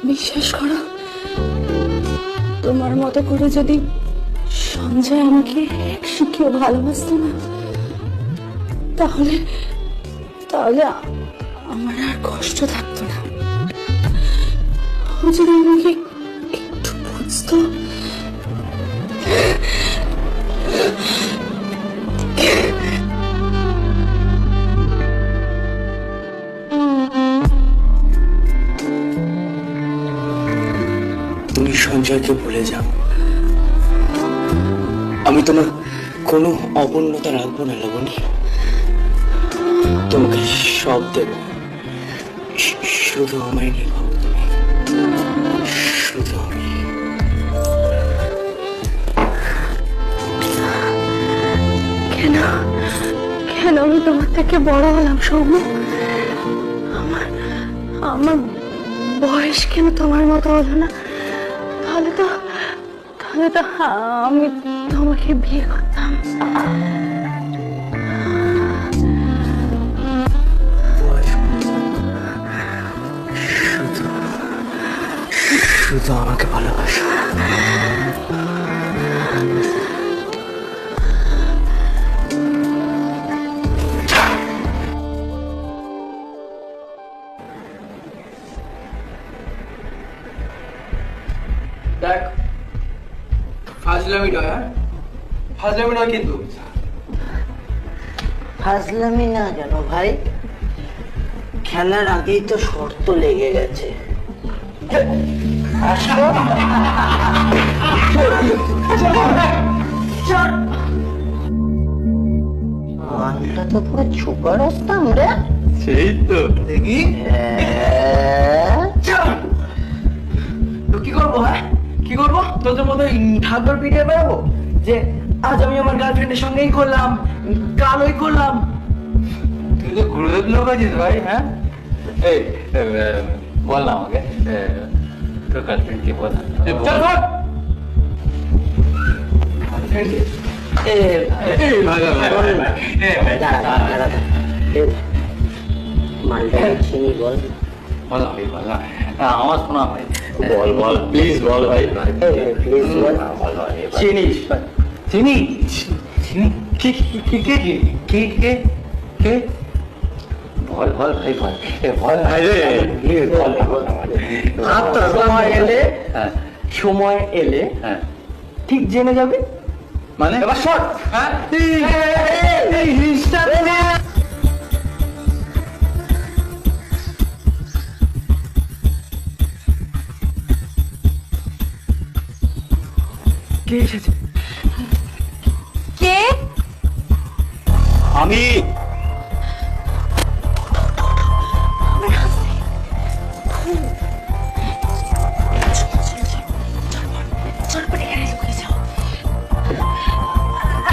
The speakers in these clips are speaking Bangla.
বিশ্বাস করো, তোমার মতো করে যদি সঞ্জয় আমাকে একশিকেও ভালোবাসতো না, তাহলে তাহলে আমার আর কষ্ট থাকতো না। ও যদি আমাকে একটু বুঝতো। তুমি সঞ্জয়কে ভুলে যাও, আমি তোমার কোনো অপূর্ণতা রাখবো না লাবণী। তোমাকে সব দেব, শুধু আমায় নিভাও তুমি, শুধু আমি। কেন কেন আমি তোমার থেকে বড় হলাম সৌম্য? আমার আমার বয়স কেন তোমার মতো হলো না? তাহলে তো আমি তোমাকে বিয়ে করতাম। শুধু শুধু আমাকে ভালোবাসো। দেখ, ফাজলামি নয়, ফাজলামি নয় কিন্তু। ফাজলামি না কেন ভাই, খেলার আগেই তো শর্ত লেগে গেছে। গানটা তো পুরো ছুপা রাস্তাম রে। সেই তো দেখি তো কি করবো, হ্যাঁ কি করবো? তোদের মতো ঠাকুর পিঠে বেড়াবো যে আজ আমি আমার গার্লফ্রেন্ডের সঙ্গেই করলাম, কাল ওই করলাম। তুই তো গুরুদেব লোক আছিস ভাই। হ্যাঁ এই বল না আমাকে, তোর গার্লফ্রেন্ড কে বল। মালটা চিনি বল। আমার শোনা ভাই, বল বল প্লিজ বল ভাই, প্লিজ বল। চিনি চিনি চিনি কে কে কে কে কে কে বল বল ভাই বল, বল ভাই রে প্লিজ বল। সময় এলে, সময় এলে ঠিক জেনে যাবে। মানে এবার শট। হ্যাঁ এই হিস্টা কে এসেছে? কে? আমি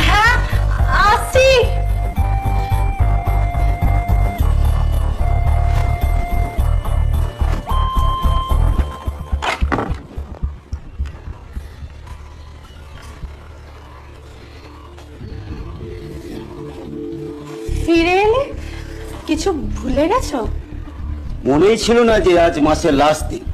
হ্যাঁ আসি। ফিরে এলে? কিছু ভুলে গেছো? মনেই ছিল না যে আজ মাসের লাস্ট দিন।